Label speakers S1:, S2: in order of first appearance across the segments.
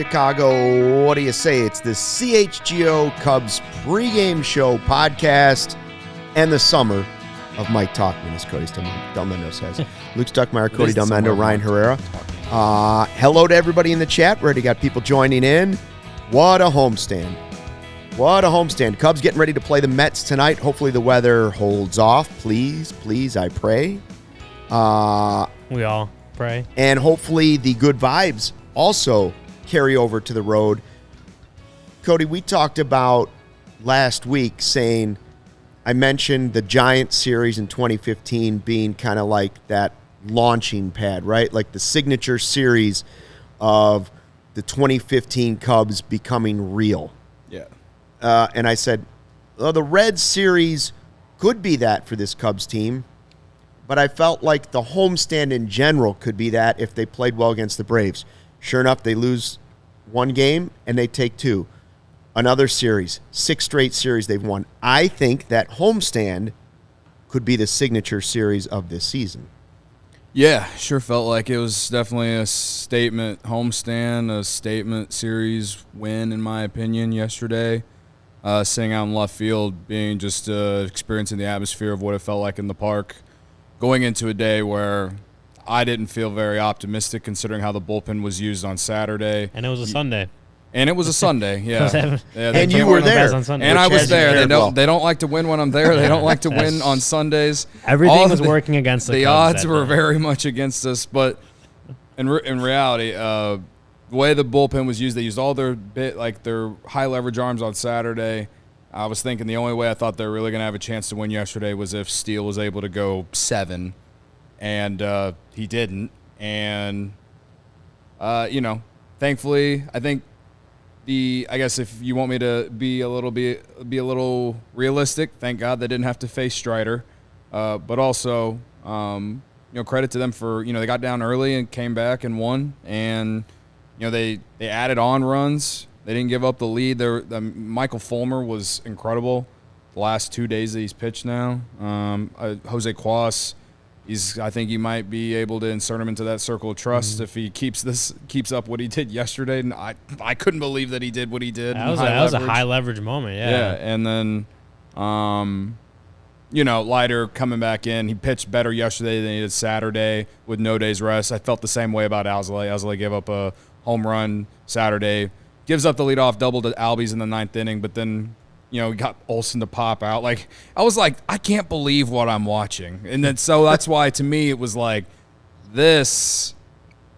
S1: Chicago. What do you say? It's the CHGO Cubs pregame show podcast and the summer of Mike Talkman, as Cody Delmendo says. Luke Stuckmeyer, Cody Delmendo, Ryan Herrera. Hello to everybody in the chat. We already got people joining in. What a homestand. What a homestand. Cubs getting ready to play the Mets tonight. Hopefully the weather holds off. Please, please, I pray.
S2: We all pray.
S1: And hopefully the good vibes also carry over to the road. Cody, we talked about last week saying, I mentioned the Giants series in 2015 being kind of like that launching pad, right? Like the signature series of the 2015 Cubs becoming real.
S3: Yeah.
S1: And I said, well, the Reds series could be that for this Cubs team, but I felt like the homestand in general could be that if they played well against the Braves. Sure enough, they lose one game and they take two. Another series, 6 straight series they've won. I think that homestand could be the signature series of this season.
S3: Yeah, sure felt like it was definitely a statement homestand, a statement series win, in my opinion, yesterday. Sitting out in left field, being just experiencing the atmosphere of what it felt like in the park. Going into a day where I didn't feel very optimistic considering how the bullpen was used on Saturday.
S2: And it was a Sunday.
S3: And it was a Sunday, yeah.
S1: And you were there.
S3: And I was there. They don't like to win when I'm there. They don't like to win on Sundays.
S2: Everything was working against the Cubs.
S3: Odds were very much against us. But in reality, the way the bullpen was used, they used all their high leverage arms on Saturday. I was thinking the only way I thought they were really going to have a chance to win yesterday was if Steele was able to go 7. And he didn't. And, thankfully, I think I guess if you want me to be a little realistic, thank God they didn't have to face Strider. But also, credit to them for, they got down early and came back and won. And, they added on runs. They didn't give up the lead. Michael Fulmer was incredible the last 2 days that he's pitched now. Jose Cuas, I think you might be able to insert him into that circle of trust if he keeps up what he did yesterday. And I couldn't believe that he did what he did.
S2: That was a high leverage moment, yeah.
S3: Yeah, and then, Leiter coming back in. He pitched better yesterday than he did Saturday with no day's rest. I felt the same way about Alzolay. Alzolay gave up a home run Saturday. Gives up the leadoff double to Albies in the 9th inning, but then got Olsen to pop out. Like, I was like, I can't believe what I'm watching. And then so that's why, to me, it was like, this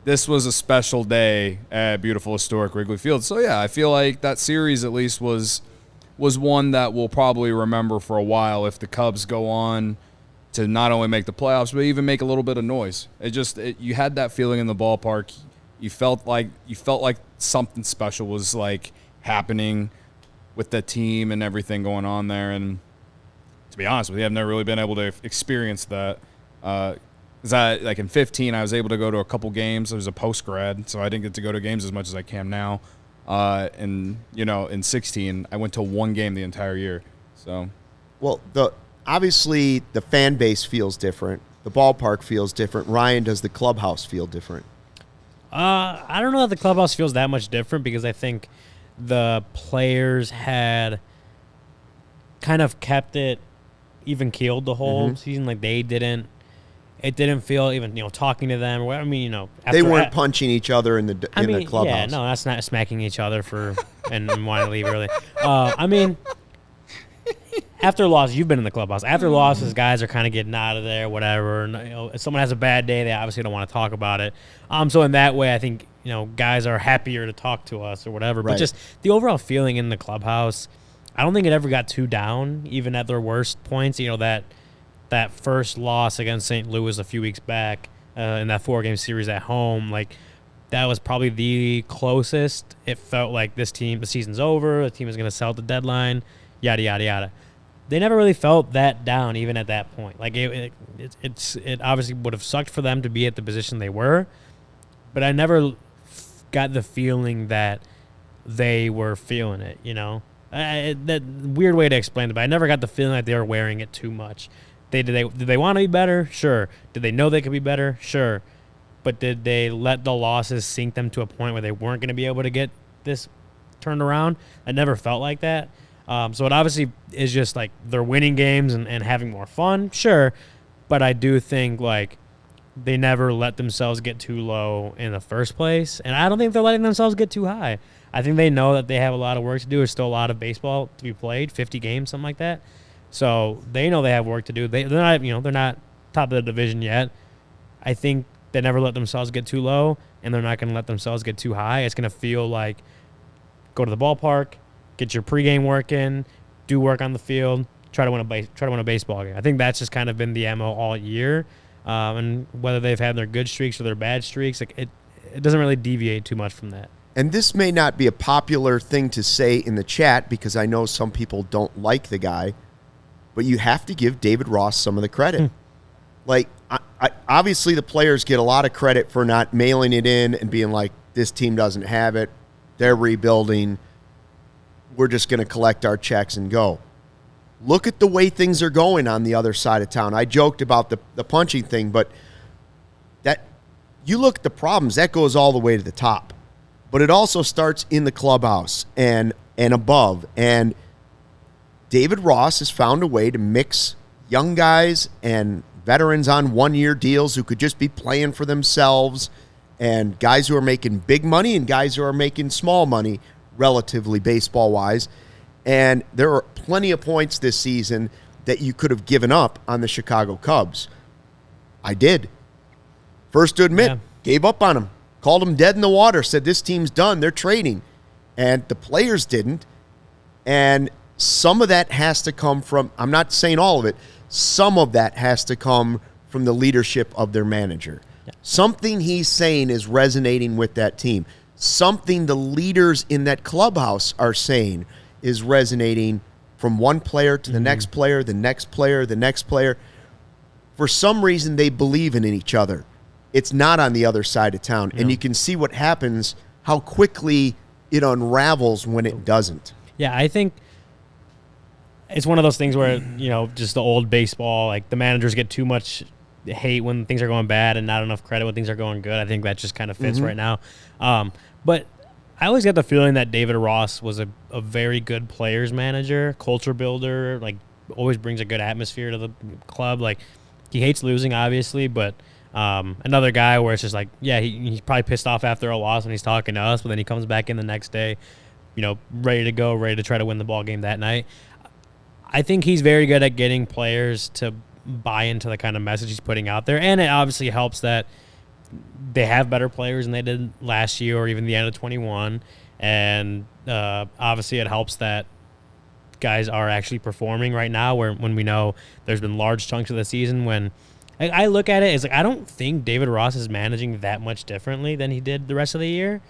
S3: was a special day at beautiful, historic Wrigley Field. So, yeah, I feel like that series at least was one that we'll probably remember for a while if the Cubs go on to not only make the playoffs, but even make a little bit of noise. You had that feeling in the ballpark. You felt like something special was, like, happening with the team and everything going on there. And to be honest with you, I've never really been able to experience that. Because in 15, I was able to go to a couple games. I was a post-grad, so I didn't get to go to games as much as I can now. And, in 16, I went to one game the entire year. So,
S1: well, obviously the fan base feels different. The ballpark feels different. Ryan, does the clubhouse feel different?
S2: I don't know if the clubhouse feels that much different because I think the players had kind of kept it even keeled the whole season. Like it didn't feel even, talking to them. I mean,
S1: they weren't punching each other in the clubhouse.
S2: Yeah, no, that's not smacking each other and wanting to leave early. I mean, after losses, you've been in the clubhouse. After losses, guys are kind of getting out of there, whatever. And, if someone has a bad day, they obviously don't want to talk about it. So in that way, I think, guys are happier to talk to us or whatever. Right. But just the overall feeling in the clubhouse, I don't think it ever got too down, even at their worst points. That first loss against St. Louis a few weeks back in that 4-game series at home, like that was probably the closest. It felt like the season's over, the team is going to sell at the deadline, yada, yada, yada. They never really felt that down even at that point. Like it obviously would have sucked for them to be at the position they were, but I never got the feeling that they were feeling it, that weird way to explain it, but I never got the feeling that they were wearing it too much. Did they want to be better? Sure. Did they know they could be better? Sure. but did they let the losses sink them to a point where they weren't going to be able to get this turned around? I never felt like that. So it obviously is just like they're winning games and having more fun, sure. But I do think like they never let themselves get too low in the first place. And I don't think they're letting themselves get too high. I think they know that they have a lot of work to do. There's still a lot of baseball to be played, 50 games, something like that. So they know they have work to do. They're not top of the division yet. I think they never let themselves get too low, and they're not going to let themselves get too high. It's going to feel like go to the ballpark, get your pregame work in, do work on the field, try to win a baseball game. I think that's just kind of been the MO all year. And whether they've had their good streaks or their bad streaks, like it doesn't really deviate too much from that.
S1: And this may not be a popular thing to say in the chat because I know some people don't like the guy, but you have to give David Ross some of the credit. Like, obviously the players get a lot of credit for not mailing it in and being like, this team doesn't have it, they're rebuilding, we're just going to collect our checks and go. Look at the way things are going on the other side of town. I joked about the punching thing, but that you look at the problems, that goes all the way to the top. But it also starts in the clubhouse and above. And David Ross has found a way to mix young guys and veterans on one-year deals who could just be playing for themselves, and guys who are making big money and guys who are making small money, relatively baseball-wise. And there are plenty of points this season that you could have given up on the Chicago Cubs. I did. First to admit, gave up on them. Called them dead in the water, said this team's done, they're trading. And the players didn't. And some of that has to come from, I'm not saying all of it, some of that has to come from the leadership of their manager. Yeah. Something he's saying is resonating with that team. Something the leaders in that clubhouse are saying is resonating from one player to the next player, the next player, the next player. For some reason, they believe in each other. It's not on the other side of town. And you can see what happens, how quickly it unravels when it doesn't.
S2: Yeah, I think it's one of those things where, just the old baseball, like the managers get too much hate when things are going bad and not enough credit when things are going good. I think that just kind of fits right now. But I always get the feeling that David Ross was a very good players manager, culture builder, like always brings a good atmosphere to the club. Like he hates losing, obviously, but another guy where it's just like, he's probably pissed off after a loss when he's talking to us, but then he comes back in the next day, ready to go, ready to try to win the ball game that night. I think he's very good at getting players to buy into the kind of message he's putting out there, and it obviously helps that they have better players than they did last year or even the end of 21, and obviously it helps that guys are actually performing right now when we know there's been large chunks of the season when I look at it as like I don't think David Ross is managing that much differently than he did the rest of the year,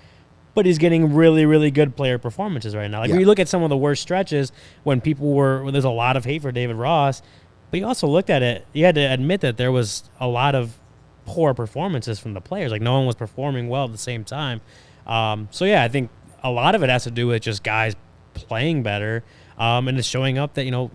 S2: but he's getting really, really good player performances right now. Like when you look at some of the worst stretches when there's a lot of hate for David Ross, but you also looked at it, you had to admit that there was a lot of poor performances from the players. Like no one was performing well at the same time. I think a lot of it has to do with just guys playing better, and it's showing up that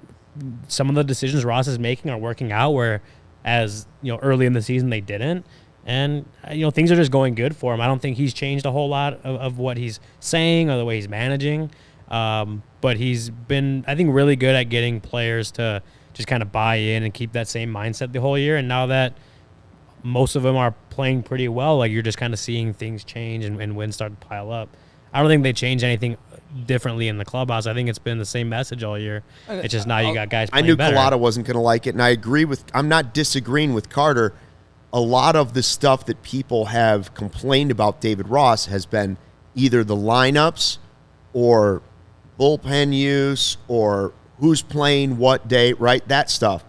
S2: some of the decisions Ross is making are working out where as early in the season they didn't, and things are just going good for him. I don't think he's changed a whole lot of what he's saying or the way he's managing, but he's been, I think, really good at getting players to just kind of buy in and keep that same mindset the whole year. And now that most of them are playing pretty well, like you're just kind of seeing things change and wins start to pile up. I don't think they changed anything differently in the clubhouse. I think it's been the same message all year. It's just now you got guys playing better.
S1: I knew Collada wasn't going to like it, and I'm not disagreeing with Carter. A lot of the stuff that people have complained about David Ross has been either the lineups or bullpen use or who's playing what day, right? That stuff.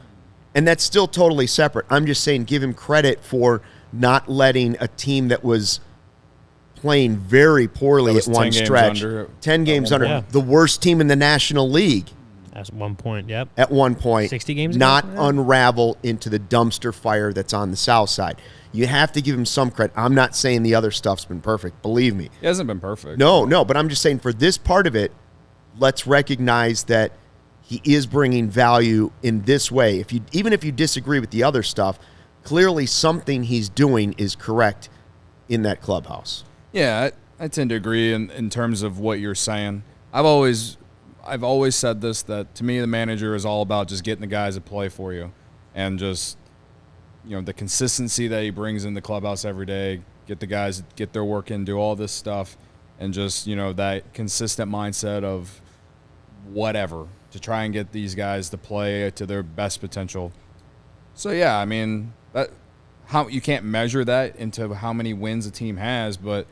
S1: And that's still totally separate. I'm just saying give him credit for not letting a team that was playing very poorly at one stretch. 10 games under.
S2: Yeah.
S1: The worst team in the National League.
S2: At one point, yep.
S1: At one point.
S2: 60 games ago?
S1: Not unravel into the dumpster fire that's on the south side. You have to give him some credit. I'm not saying the other stuff's been perfect. Believe me.
S3: It hasn't been perfect.
S1: No, but I'm just saying for this part of it, let's recognize that he is bringing value in this way. Even if you disagree with the other stuff, clearly something he's doing is correct in that clubhouse.
S3: Yeah, I tend to agree in terms of what you're saying. I've always said this, that to me the manager is all about just getting the guys to play for you, and just the consistency that he brings in the clubhouse every day, get the guys get their work in, do all this stuff, and just that consistent mindset of whatever to try and get these guys to play to their best potential. So yeah, I mean that how you can't measure that into how many wins a team has, but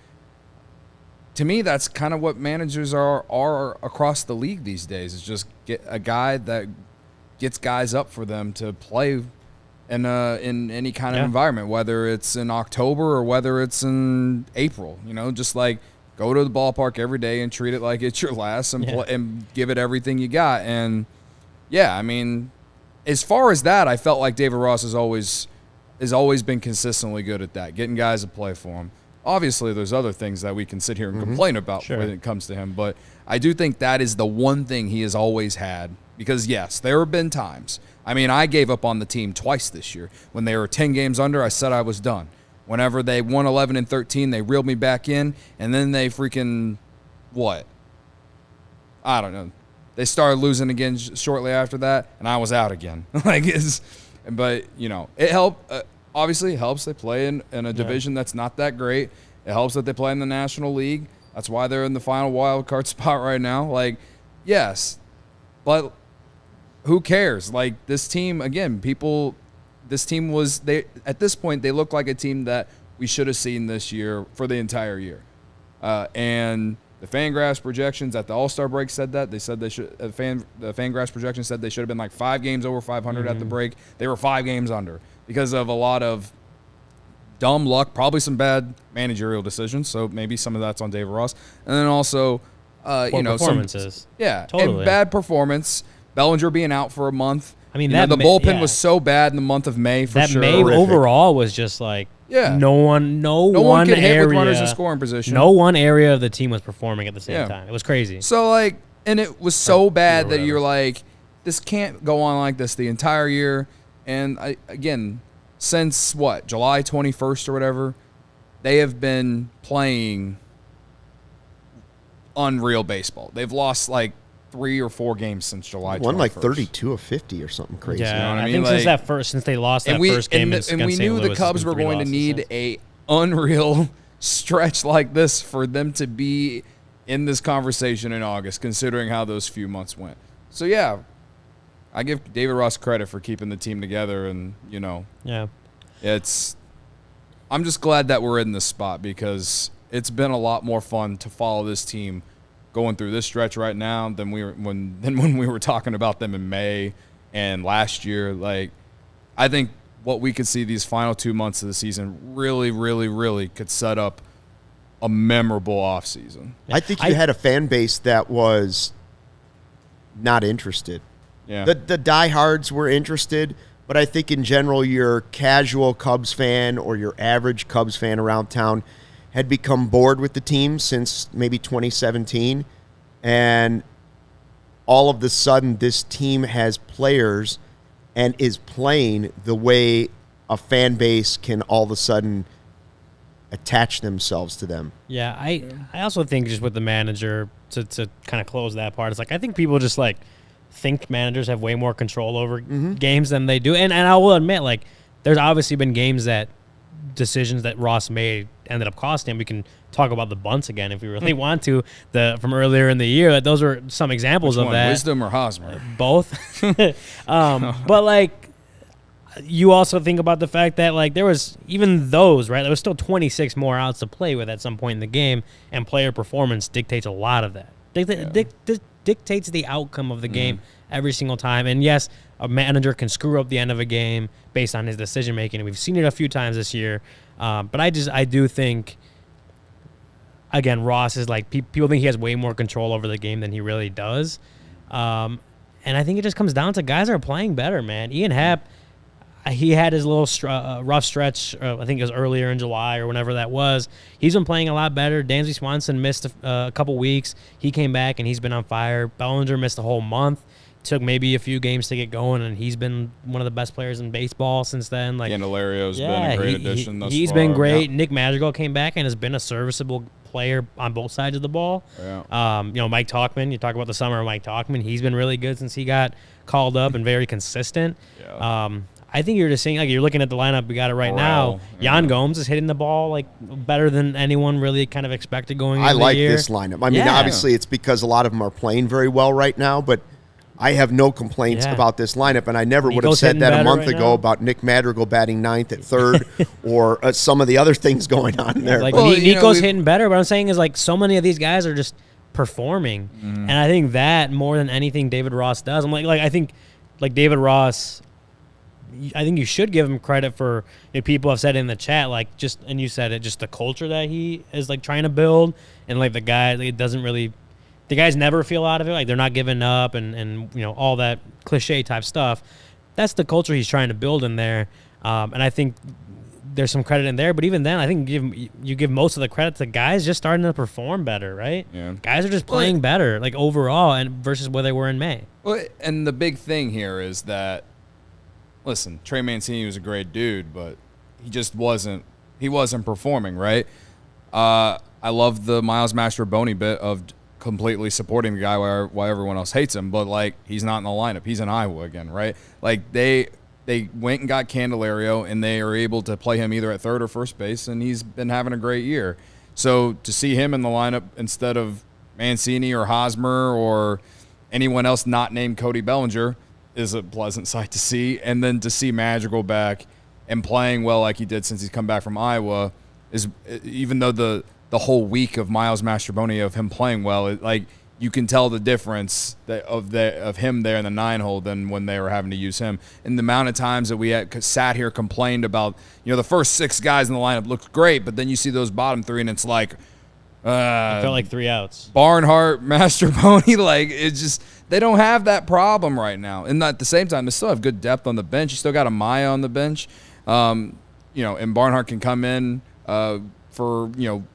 S3: to me, that's kind of what managers are across the league these days. Is just get a guy that gets guys up for them to play in any kind of environment, whether it's in October or whether it's in April. Just like go to the ballpark every day and treat it like it's your last, and play, and give it everything you got. And yeah, I mean, as far as that, I felt like David Ross has always been consistently good at that, getting guys to play for him. Obviously, there's other things that we can sit here and complain about when it comes to him, but I do think that is the one thing he has always had. Because, yes, there have been times. I mean, I gave up on the team twice this year. When they were 10 games under, I said I was done. Whenever they won 11 and 13, they reeled me back in, and then they freaking, what? I don't know. They started losing again shortly after that, and I was out again. But, it helped. Obviously, it helps they play in a division that's not that great. It helps that they play in the National League. That's why they're in the final wild card spot right now. Yes, but who cares? This team, again, at this point, they look like a team that we should have seen this year for the entire year. And the Fangraphs projections at the All-Star break said that. They said the Fangraphs projections said they should have been 5 games over 500 at the break. They were 5 games under, because of a lot of dumb luck, probably some bad managerial decisions. So maybe some of that's on David Ross. And then also,
S2: performances.
S3: Totally. And bad performance. Bellinger being out for a month.
S2: I mean,
S3: the bullpen was so bad in the month of May for sure.
S2: That May overall was just no one
S3: could hit
S2: area,
S3: with runners in scoring position.
S2: No one area of the team was performing at the same time. It was crazy.
S3: So and it was so bad that you're like, this can't go on like this the entire year. And again, since July 21st or whatever, they have been playing unreal baseball. They've lost 3 or 4 games since July 21st.
S1: Won 32 of 50 or something crazy.
S2: Yeah,
S3: you know what
S2: I think since they lost that first game,
S3: and we knew the Cubs were going to need a unreal stretch like this for them to be in this conversation in August, considering how those few months went. So yeah, I give David Ross credit for keeping the team together, and I'm just glad that we're in this spot, because it's been a lot more fun to follow this team going through this stretch right now than when we were talking about them in May and last year. I think what we could see these final 2 months of the season really, really, really could set up a memorable offseason.
S1: I think you had a fan base that was not interested.
S3: Yeah.
S1: The diehards were interested, but I think in general your casual Cubs fan or your average Cubs fan around town had become bored with the team since maybe 2017, and all of a sudden this team has players and is playing the way a fan base can all of a sudden attach themselves to them.
S2: Yeah, I also think just with the manager, to kind of close that part, it's I think people just think managers have way more control over games than they do. And I will admit, there's obviously been games that decisions that Ross made ended up costing him. We can talk about the bunts again if we really want to, from earlier in the year. Those are some examples of that.
S3: Wisdom or Hosmer?
S2: Both. But you also think about the fact that there was even those, right? There was still 26 more outs to play with at some point in the game, and player performance dictates a lot of that. Dictates the outcome of the game every single time. And yes, a manager can screw up the end of a game based on his decision making, and we've seen it a few times this year. But I do think, again, Ross is people think he has way more control over the game than he really does. And I think it just comes down to guys are playing better, man. Ian Happ, he had his little rough stretch, I think it was earlier in July or whenever that was. He's been playing a lot better. Dansby Swanson missed a couple weeks. He came back, and he's been on fire. Bellinger missed a whole month. took maybe a few games to get going, and he's been one of the best players in baseball since then. Like
S3: Candelario's been a great addition thus far.
S2: He's been great. Yeah. Nick Madrigal came back and has been a serviceable player on both sides of the ball.
S3: Yeah.
S2: Mike Tauchman, you talk about the summer of Mike Tauchman. He's been really good since he got called up and very consistent.
S3: Yeah.
S2: I think you're just seeing, like, you're looking at the lineup. We got it right now. Yan Gomes is hitting the ball like better than anyone really kind of expected going into the year.
S1: I like this lineup. I mean, obviously it's because a lot of them are playing very well right now, but I have no complaints about this lineup, and I never would have said that a month ago about Nick Madrigal batting ninth at third or some of the other things going on there.
S2: Like, Nico's hitting better. What I'm saying is, like, so many of these guys are just performing, and I think that more than anything David Ross does. I'm like I think, like, David Ross, I think you should give him credit for, people have said in the chat, like, just, and you said it, just the culture that he is, like, trying to build, and, like, the guy, like, it doesn't really, the guys never feel out of it, like, they're not giving up and all that cliche type stuff. That's the culture he's trying to build in there, and I think there's some credit in there, but even then, I think you give most of the credit to guys just starting to perform better, right?
S3: Yeah.
S2: Guys are just playing better, like, overall, and versus where they were in May.
S3: Well, and the big thing here is that, listen, Trey Mancini was a great dude, but he just wasn't performing, right? I love the Miles Mastrobuoni bit of completely supporting the guy while everyone else hates him, but, like, he's not in the lineup. He's in Iowa again, right? Like, they went and got Candelario, and they are able to play him either at third or first base, and he's been having a great year. So to see him in the lineup instead of Mancini or Hosmer or anyone else not named Cody Bellinger is a pleasant sight to see. And then to see Madrigal back and playing well like he did since he's come back from Iowa is, even though the whole week of Miles Mastrobuoni of him playing well, like, you can tell the difference of him there in the 9-hole than when they were having to use him. And the amount of times that we had sat here complained about, the first 6 guys in the lineup looked great, but then you see those bottom 3 and it's like,
S2: I felt like 3 outs.
S3: Barnhart, Mastrobuoni, like, it's just, they don't have that problem right now. And at the same time, they still have good depth on the bench. You still got Amaya on the bench. And Barnhart can come in for,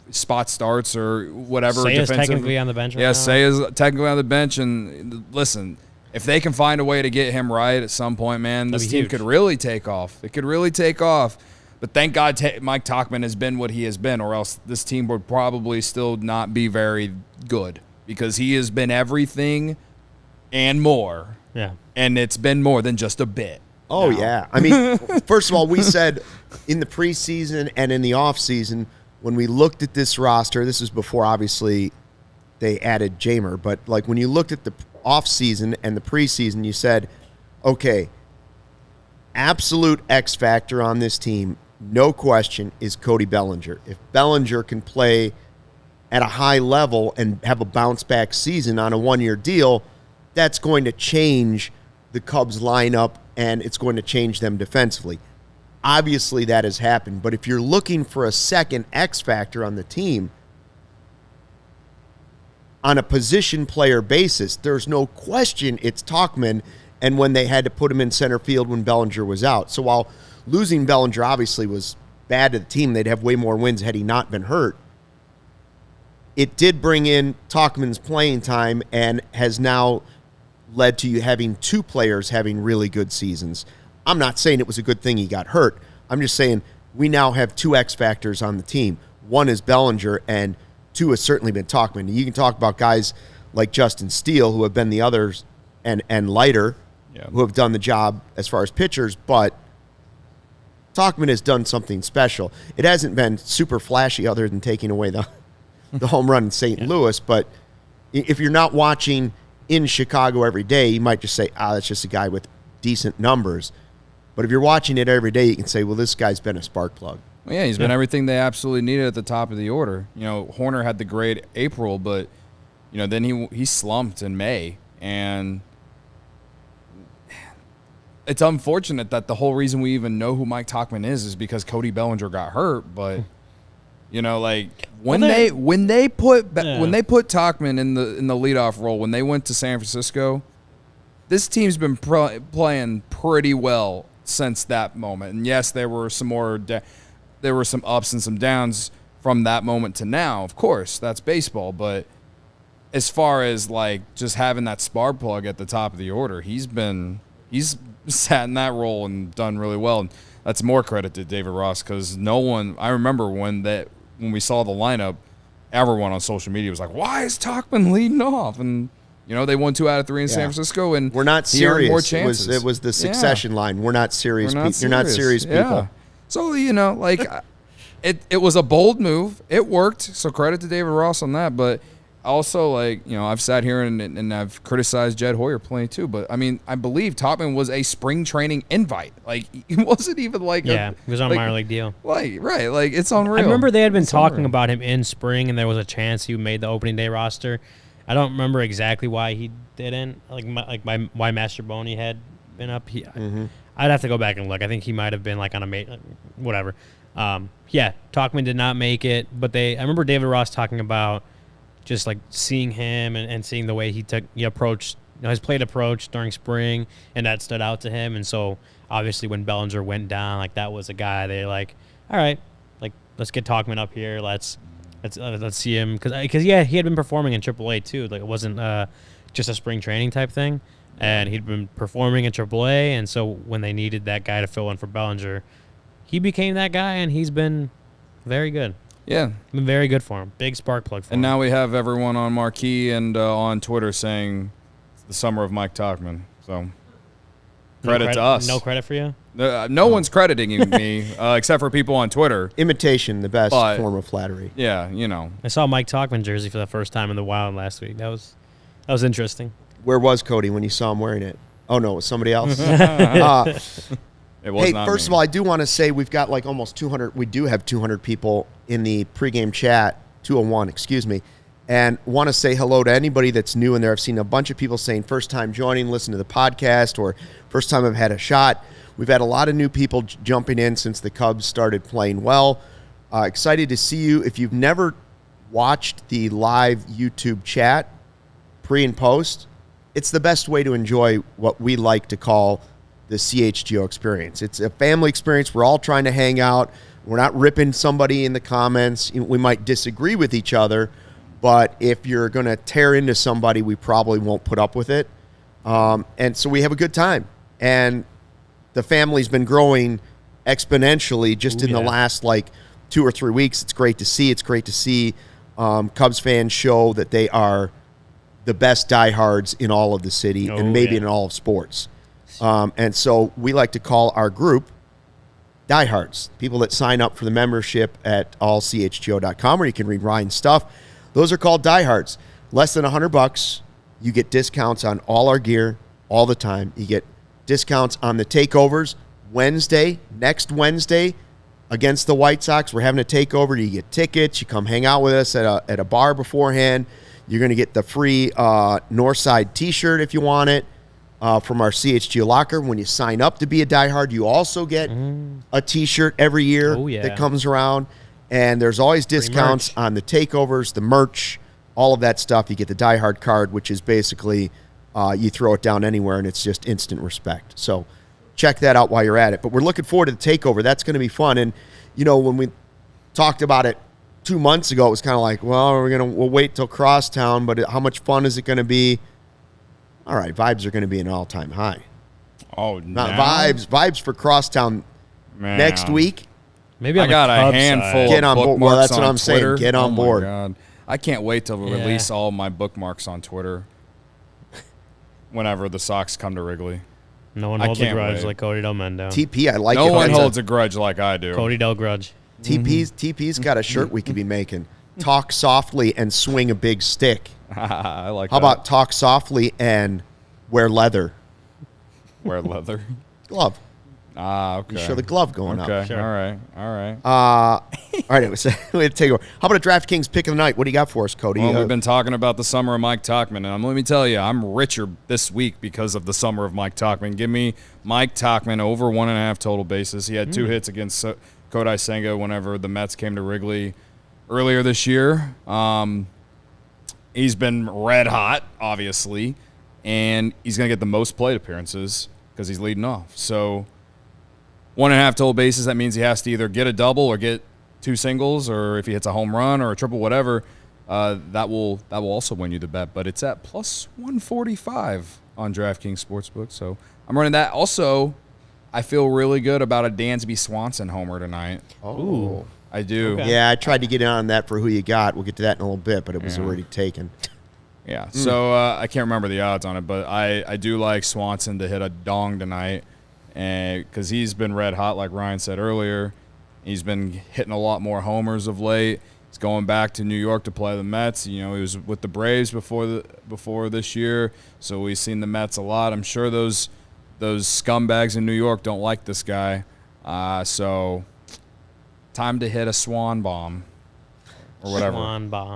S3: spot starts or whatever.
S2: Say's technically on the bench right now.
S3: Yeah, Say is technically on the bench. And listen, if they can find a way to get him right at some point, man, this team could really take off. It could really take off. But thank God Mike Tauchman has been what he has been, or else this team would probably still not be very good, because he has been everything and more.
S2: Yeah.
S3: And it's been more than just a bit.
S1: Oh, yeah. I mean, first of all, we said in the preseason and in the offseason, when we looked at this roster, this is before, obviously, they added Jamer, but, like, when you looked at the offseason and the preseason, you said, okay, absolute X factor on this team, no question, is Cody Bellinger. If Bellinger can play at a high level and have a bounce-back season on a 1-year deal, that's going to change the Cubs lineup, and it's going to change them defensively. Obviously, that has happened, but if you're looking for a second X factor on the team, on a position player basis, there's no question it's Tauchman, and when they had to put him in center field when Bellinger was out. So while losing Bellinger obviously was bad to the team, they'd have way more wins had he not been hurt. It did bring in Tauchman's playing time and has now led to you having 2 players having really good seasons. I'm not saying it was a good thing he got hurt. I'm just saying we now have 2 X factors on the team. 1 is Bellinger, and 2 has certainly been Tauchman. You can talk about guys like Justin Steele, who have been the others, and Leiter, who have done the job as far as pitchers, but Tauchman has done something special. It hasn't been super flashy other than taking away the home run in St. Louis, but if you're not watching in Chicago every day, you might just say, that's just a guy with decent numbers. But if you're watching it every day, you can say, well, this guy's been a spark plug.
S3: Well, yeah, he's been everything they absolutely needed at the top of the order. Horner had the great April, but, then he slumped in May, and it's unfortunate that the whole reason we even know who Mike Tauchman is because Cody Bellinger got hurt. But when they put Tauchman in the leadoff role, when they went to San Francisco, this team's been playing pretty well since that moment. And yes, there were some ups and some downs from that moment to now. Of course, that's baseball, but as far as like just having that spark plug at the top of the order, he's sat in that role and done really well. And that's more credit to David Ross because I remember when we saw the lineup, everyone on social media was like, "Why is Tauchman leading off?" And they won 2 out of 3 in San Francisco, and
S1: we're not
S3: he earned
S1: serious.
S3: More chances.
S1: It was the succession line. We're not serious.
S3: We're not
S1: You're not serious people.
S3: Yeah. So it was a bold move. It worked. So credit to David Ross on that. But also, I've sat here and I've criticized Jed Hoyer plenty too. But I mean, I believe Tauchman was a spring training invite. Like it wasn't even like
S2: it was on a minor league deal.
S3: Like it's unreal.
S2: I remember they had been talking about him in spring, and there was a chance he made the opening day roster. I don't remember exactly why he didn't. Why Master Boney had been up. I'd have to go back and look. I think he might have been like on a whatever. Tauchman did not make it, but I remember David Ross talking about just like seeing him and seeing the way he approached, his plate approach during spring, and that stood out to him. And so obviously when Bellinger went down, like that was a guy they like, all right, like let's get Tauchman up here. Let's see him because he had been performing in AAA too. Like it wasn't just a spring training type thing, and he'd been performing in AAA. And so when they needed that guy to fill in for Bellinger, he became that guy, and he's been very good.
S3: Yeah,
S2: been very good for him. Big spark plug for him.
S3: And now we have everyone on Marquee and on Twitter saying it's the summer of Mike Tauchman. So credit to us.
S2: No credit for you?
S3: No one's crediting me except for people on Twitter.
S1: Imitation, the best form of flattery.
S3: Yeah,
S2: I saw Mike Tauchman jersey for the first time in the Wild last week. That was interesting.
S1: Where was Cody when you saw him wearing it? Oh, no, it was somebody else?
S3: It was
S1: not first of all, I do want to say we've got like almost 200. We do have 200 people in the pregame chat, 201, excuse me, and want to say hello to anybody that's new in there. I've seen a bunch of people saying first time joining, listen to the podcast, or first time I've had a shot. We've had a lot of new people jumping in since the Cubs started playing well. Excited to see you. If you've never watched the live YouTube chat, pre and post, it's the best way to enjoy what we like to call the CHGO experience. It's a family experience. We're all trying to hang out. We're not ripping somebody in the comments. We might disagree with each other, but if you're going to tear into somebody, we probably won't put up with it. And so we have a good time. And the family's been growing exponentially just in the last 2 or 3 weeks. It's great to see. It's great to see Cubs fans show that they are the best diehards in all of the city and maybe in all of sports. And so we like to call our group diehards, people that sign up for the membership at allchgo.com, where you can read Ryan's stuff. Those are called diehards. Less than $100, you get discounts on all our gear all the time. You get discounts on the takeovers. Next Wednesday, against the White Sox, we're having a takeover. You get tickets. You come hang out with us at a bar beforehand. You're going to get the free Northside T-shirt if you want it. From our CHGO locker. When you sign up to be a diehard, you also get a T-shirt every year that comes around. And there's always discounts on the takeovers, the merch, all of that stuff. You get the diehard card, which is basically you throw it down anywhere, and it's just instant respect. So check that out while you're at it. But we're looking forward to the takeover. That's going to be fun. And, when we talked about it 2 months ago, it was kind of like, well, we'll wait till Crosstown, but how much fun is it going to be? All right, vibes are going to be an all-time high.
S3: Oh,
S1: not vibes for Crosstown next week.
S2: Maybe
S3: I got a handful.
S1: Get on
S3: bookmarks
S1: board. Well, that's what I'm
S3: Twitter.
S1: saying. Get on board.
S3: My God. I can't wait to release all my bookmarks on Twitter. Whenever the Sox come to Wrigley,
S2: no one holds a grudge like Cody Delmendo.
S1: TP, I like it.
S3: No one holds a grudge like I do.
S2: Cody Del Grudge.
S1: TP's got a shirt we could be making. Talk softly and swing a big stick.
S3: I like that.
S1: How about talk softly and wear leather?
S3: Wear leather?
S1: Glove.
S3: Okay.
S1: You show the glove going up.
S3: Okay,
S2: Sure.
S3: all right.
S1: All right, we take over. How about a DraftKings pick of the night? What do you got for us, Cody?
S3: Well, we've been talking about the summer of Mike Tauchman, and let me tell you, I'm richer this week because of the summer of Mike Tauchman. Give me Mike Tauchman over 1.5 total bases. He had 2 hits against Kodai Senga whenever the Mets came to Wrigley earlier this year. He's been red hot, obviously, and he's going to get the most plate appearances because he's leading off. So 1.5 total bases, that means he has to either get a double or get 2 singles, or if he hits a home run or a triple, whatever, that will also win you the bet. But it's at plus 145 on DraftKings Sportsbook. So I'm running that. Also, I feel really good about a Dansby Swanson homer tonight.
S1: Oh.
S3: I do.
S2: Okay.
S1: Yeah, I tried to get in on that for who you got. We'll get to that in a little bit, but it was already taken.
S3: Yeah. So I can't remember the odds on it, but I do like Swanson to hit a dong tonight, and because he's been red hot, like Ryan said earlier. He's been hitting a lot more homers of late. He's going back to New York to play the Mets. You know, he was with the Braves before this year, so we've seen the Mets a lot. I'm sure those scumbags in New York don't like this guy. So time to hit a swan bomb or whatever.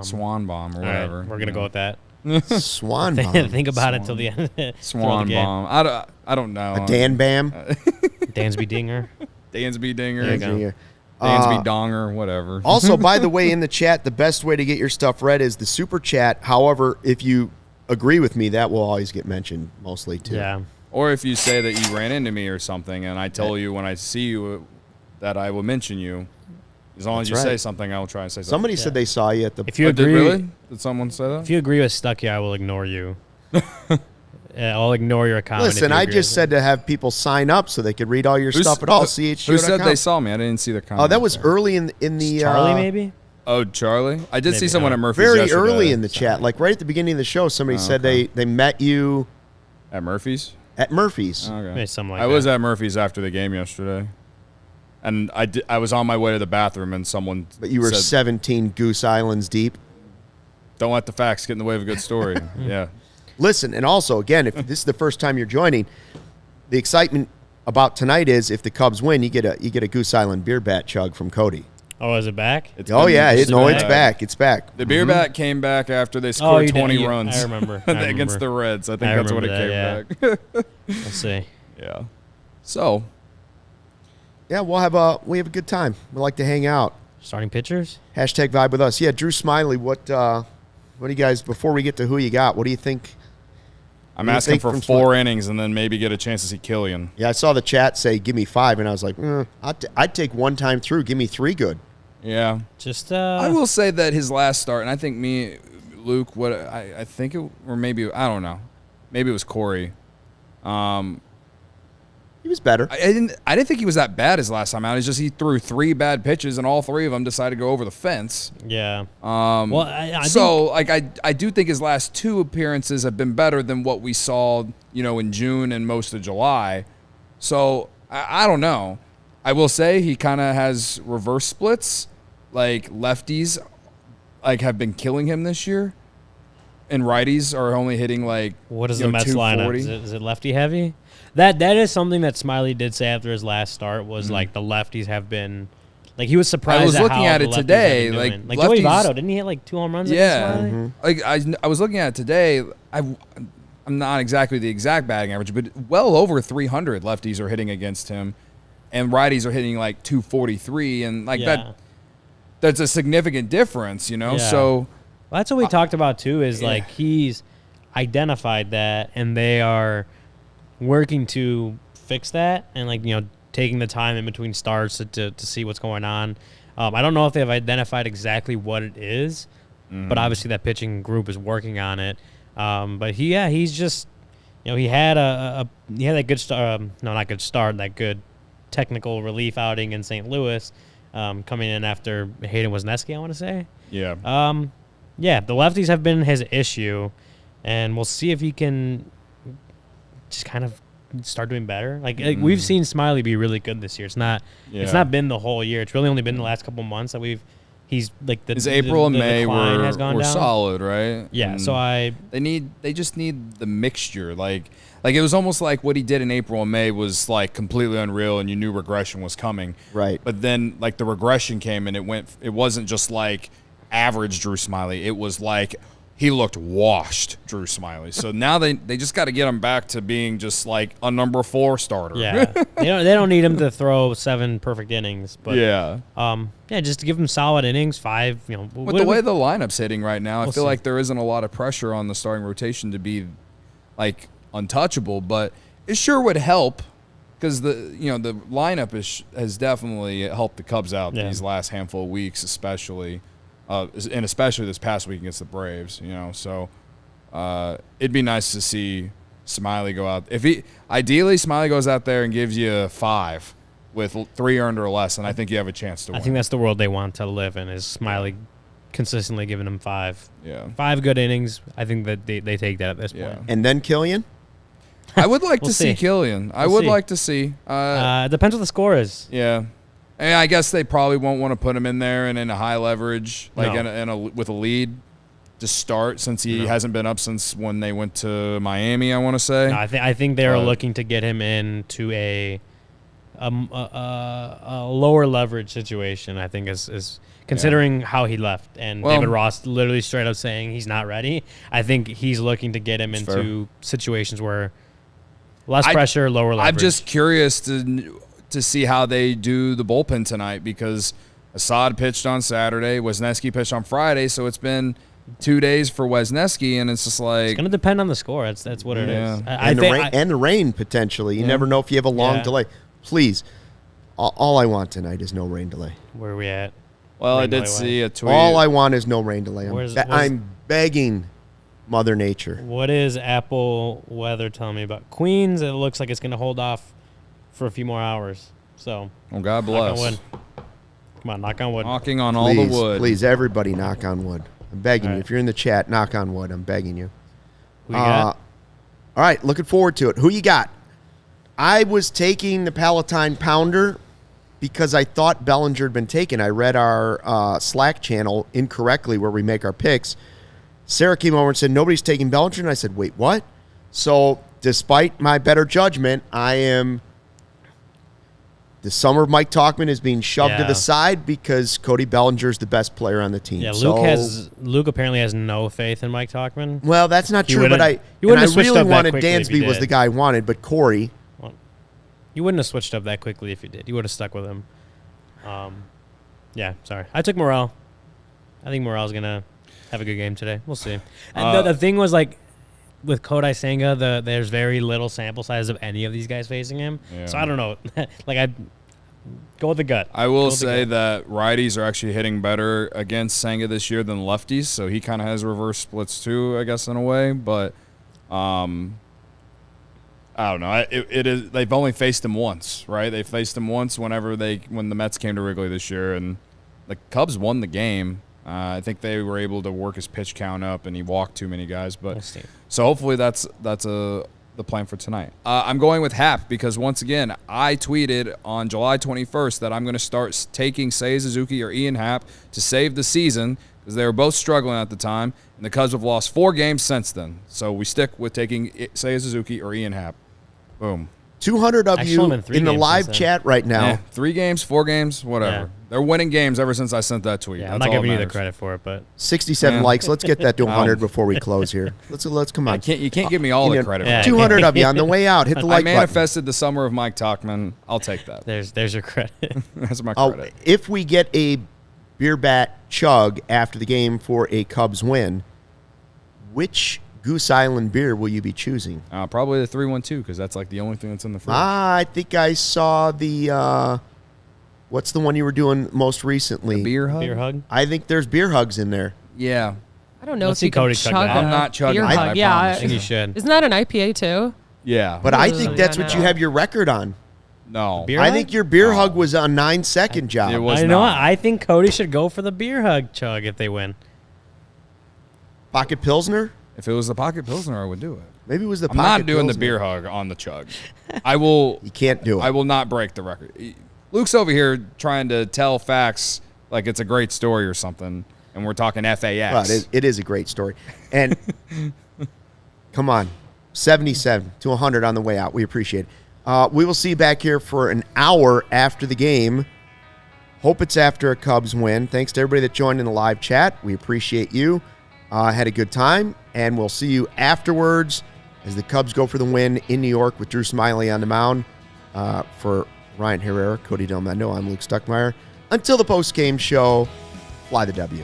S3: Swan bomb or whatever.
S2: Right, we're gonna go with that.
S1: Swan bomb.
S2: Think about it till the end.
S3: Swan bomb. I don't know.
S1: A Dan Bam.
S2: Dansby Dinger.
S3: Dansby Dinger.
S2: There you go.
S1: Dinger.
S3: Dansby Donger, whatever.
S1: Also, by the way, in the chat, the best way to get your stuff read is the super chat. However, if you agree with me, that will always get mentioned mostly too.
S2: Yeah.
S3: Or if you say that you ran into me or something, and I tell you when I see you that I will mention you, as long as you say something, I will try and say something.
S1: Somebody said they saw you at the.
S2: If you agree,
S3: really? Did someone say that?
S2: If you agree with Stuckmeyer, I will ignore you. I'll ignore your comment.
S1: Listen, I just said to have people sign up so they could read all your stuff at all. CHGO.com.
S3: Who said they saw me? I didn't see the comment.
S1: Oh, that was early in the.
S2: Charlie, maybe.
S3: Oh, Charlie. I did see
S2: Maybe
S3: someone
S2: not.
S3: at Murphy's
S1: Very
S3: yesterday.
S1: early in the chat, like right at the beginning of the show, somebody said they met you
S3: At Murphy's.
S1: at Murphy's.
S3: Okay.
S2: Maybe something like
S3: I
S2: that.
S3: was at Murphy's after the game yesterday, and I was on my way to the bathroom, and someone
S1: But you were
S3: said,
S1: 17 Goose Islands deep.
S3: "Don't let the facts get in the way of a good story." Yeah.
S1: Listen, and also, again, if this is the first time you're joining, the excitement about tonight is if the Cubs win, you get a Goose Island beer bat chug from Cody.
S2: Oh, is it back?
S3: It's
S1: Oh,
S3: been-
S1: yeah.
S2: it's
S1: It's
S2: back.
S1: back. It's back.
S3: The beer bat came back after they
S2: Oh,
S3: scored
S2: you did.
S3: 20 runs.
S2: I remember.
S3: against the Reds. I think
S2: I
S3: that's what it
S2: remember
S3: came back.
S2: Let's see.
S3: Yeah. So,
S1: Yeah, we have a good time. We like to hang out.
S2: Starting pitchers?
S1: Hashtag vibe with us. Yeah, Drew Smyly, what do you guys, before we get to who you got, what do you think?
S3: I'm
S1: What do you
S3: asking
S1: think
S3: for
S1: from
S3: 4 innings and then maybe get a chance to see Killian.
S1: Yeah, I saw the chat say, give me 5, and I was like, I'd take one time through. Give me 3 good.
S3: Yeah.
S2: Just
S3: I will say that his last start, and I think Luke, I think it, or maybe, I don't know. Maybe it was Corey.
S1: He was better.
S3: I didn't think he was that bad his last time out. It's just he threw 3 bad pitches, and all 3 of them decided to go over the fence.
S2: yeah.
S3: Well, I do think his last 2 appearances have been better than what we saw, in June and most of July. So I don't know. I will say he kind of has reverse splits, like lefties, have been killing him this year, and righties are only hitting
S2: What is the Mets lineup?
S3: 240.
S2: Is it lefty heavy? That is something that Smiley did say after his last start was the lefties have been he was surprised.
S3: I was looking
S2: how
S3: at
S2: the
S3: it
S2: lefties
S3: today,
S2: have been doing.
S3: lefties-
S2: Joey Votto, didn't he hit 2 home runs
S3: Yeah,
S2: against Smiley?
S3: I was looking at it today. I'm not exactly the exact batting average, but well over 300 lefties are hitting against him, and righties are hitting 243, and
S2: Yeah.
S3: that's a significant difference,
S2: Yeah.
S3: So
S2: Well, that's what we talked about too. Is he's identified that, and they are working to fix that, and taking the time in between starts to see what's going on. I don't know if they've identified exactly what it is, but obviously that pitching group is working on it. But he's just he had that good start. No, not good start. That good technical relief outing in St. Louis, coming in after Hayden Wesneski, I want to say.
S3: yeah,
S2: The lefties have been his issue, and we'll see if he can just kind of start doing better. We've seen Smiley be really good this year. It's not been the whole year. It's really only been the last couple months that he's
S3: his April and May
S2: decline
S3: were
S2: has gone down.
S3: solid, right?
S2: Yeah,
S3: And
S2: so
S3: they just need the mixture. It was almost like what he did in April and May was completely unreal, and you knew regression was coming.
S1: Right.
S3: But then the regression came, and it wasn't just average Drew Smiley. It was he looked washed, Drew Smiley. So now they just got to get him back to being just a number 4 starter.
S2: yeah, they don't need him to throw 7 perfect innings, but just to give him solid innings, 5.
S3: With the way the lineup's hitting right now, I
S2: We'll
S3: feel
S2: see.
S3: like there isn't a lot of pressure on the starting rotation to be untouchable, but it sure would help because the lineup has definitely helped the Cubs out these last handful of weeks, especially. and especially this past week against the Braves. So it'd be nice to see Smyly go out. Ideally, Smyly goes out there and gives you a 5 with 3 earned or less, and I think you have a chance to win.
S2: I think that's the world they want to live in, is Smyly consistently giving them 5.
S3: Yeah.
S2: 5 good innings. I think that they take that at this point.
S1: And then Killian?
S3: I would like
S2: We'll
S3: to see Killian. I
S2: We'll
S3: would
S2: see.
S3: like to see.
S2: It depends what the score is.
S3: Yeah. And I guess they probably won't want to put him in there and in a high leverage, like
S2: No.
S3: with a lead to start, since he hasn't been up since when they went to Miami, I want to say.
S2: No, I think they're looking to get him into a lower leverage situation. I think is considering how he left, and David Ross literally straight up saying he's not ready. I think he's looking to get him into situations where less pressure, lower leverage.
S3: I'm just curious to see how they do the bullpen tonight, because Assad pitched on Saturday, Wisniewski pitched on Friday, so it's been 2 days for Wisniewski, and it's just like,
S2: it's going to depend on the score. That's what it is.
S1: And the rain potentially. You never know if you have a long delay. Please, all I want tonight is no rain delay.
S2: Where are we at?
S3: well, I
S2: Rain
S3: did
S2: delay
S3: see a tweet.
S1: All I want is no rain delay.
S2: Where's-
S1: I'm begging Mother Nature.
S2: What is Apple weather telling me about Queens? It looks like it's going to hold off for a few more hours. So,
S3: Oh, God
S2: knock on
S3: bless.
S2: wood. Come on, knock on wood.
S3: Knocking on all the wood.
S1: Please, everybody knock on wood. I'm begging
S2: All
S1: you.
S2: right.
S1: If you're in the chat, knock on wood. I'm begging you.
S2: Who you got?
S1: All right, looking forward to it. Who you got? I was taking the Palatine Pounder because I thought Bellinger had been taken. I read our Slack channel incorrectly where we make our picks. Sarah came over and said, nobody's taking Bellinger. And I said, wait, what? So despite my better judgment, the summer of Mike Talkman is being shoved to
S2: Yeah.
S1: the side because Cody Bellinger is the best player on the team.
S2: Yeah,
S1: So-
S2: Luke apparently has no faith in Mike Talkman.
S1: Well, that's not
S2: He
S1: true, but
S2: wouldn't-
S1: I
S2: he wouldn't have switched
S1: really
S2: up that
S1: wanted
S2: quickly if he
S1: Dansby was
S2: did.
S1: the guy I wanted, but Corey.
S2: You wouldn't have switched up that quickly if you did. You would have stuck with him. Yeah, sorry. I took Morel. I think Morel's going to have a good game today. We'll see. And the thing was, like, with Kodai Senga, there's very little sample size of any of these guys facing him.
S3: Yeah.
S2: So I don't know. Like, I go with the gut.
S3: I will say that righties are actually hitting better against Senga this year than lefties, so he kind of has reverse splits too, I guess, in a way. But I don't know. It is. They've only faced him once, right? They faced him once when the Mets came to Wrigley this year, and the Cubs won the game. I think they were able to work his pitch count up, and he walked too many guys. But so hopefully that's the plan for tonight. I'm going with Hap because once again I tweeted on July 21st that I'm going to start taking Seiya Suzuki or Ian Happ to save the season because they were both struggling at the time, and the Cubs have lost 4 games since then. So we stick with taking Seiya Suzuki or Ian Happ. Boom.
S1: 200 of
S2: I
S1: you
S2: saw him in 3
S1: in the
S2: games
S1: live
S2: since then.
S1: chat right now.
S3: Yeah, 3 games, 4 games, whatever.
S2: Yeah.
S3: They're winning games ever since I sent that tweet.
S2: Yeah,
S3: That's
S2: I'm not
S3: all
S2: giving
S3: that
S2: you the
S3: matters.
S2: credit for it, but
S1: 67 likes. Let's get that to 100 before we close here. Let's come on.
S3: You can't give me all the credit.
S2: Yeah.
S3: For it.
S1: 200 of you on the way out. Hit the
S3: I
S1: like button.
S3: manifested the summer of Mike Talkman. I'll take that.
S2: there's your credit.
S3: That's my credit.
S1: If we get a beer bat chug after the game for a Cubs win, which Goose Island beer will you be choosing?
S3: Probably the 312 because that's like the only thing that's in the fridge.
S1: I think I saw the what's the one you were doing most recently?
S3: Beer hug.
S2: Beer hug.
S1: I think there's beer hugs in there.
S3: Yeah.
S4: I don't know
S2: Let's
S4: if
S2: see
S4: you can
S2: Cody
S4: chug
S2: chug that.
S4: a
S3: I'm not chugging
S4: beer
S3: that,
S4: hug.
S3: I
S4: Yeah,
S3: promise.
S2: I think you should.
S4: isn't that an IPA too?
S3: Yeah.
S1: But I think that's what you
S4: no.
S1: have your record on.
S3: no.
S2: Beer
S1: I
S2: hug?
S1: think your beer hug was a 9-second job.
S3: It was
S2: I know.
S3: not.
S2: I think Cody should go for the beer hug chug if they win.
S1: Pocket Pilsner?
S3: If it was the pocket pilsner, I would do it.
S1: Maybe it was the
S3: I'm
S1: Pocket
S3: not doing the
S1: Pilsner.
S3: beer hug on the chug. I will.
S1: You can't do it.
S3: I will not break the record. Luke's over here trying to tell facts like it's a great story or something, and we're talking FAX.
S1: But it is a great story. And come on, 77 to 100 on the way out. We appreciate it. We will see you back here for an hour after the game. Hope it's after a Cubs win. Thanks to everybody that joined in the live chat. We appreciate you. Had a good time, and we'll see you afterwards as the Cubs go for the win in New York with Drew Smyly on the mound. For Ryan Herrera, Cody Delmendo, I'm Luke Stuckmeyer. Until the post-game show, fly the W.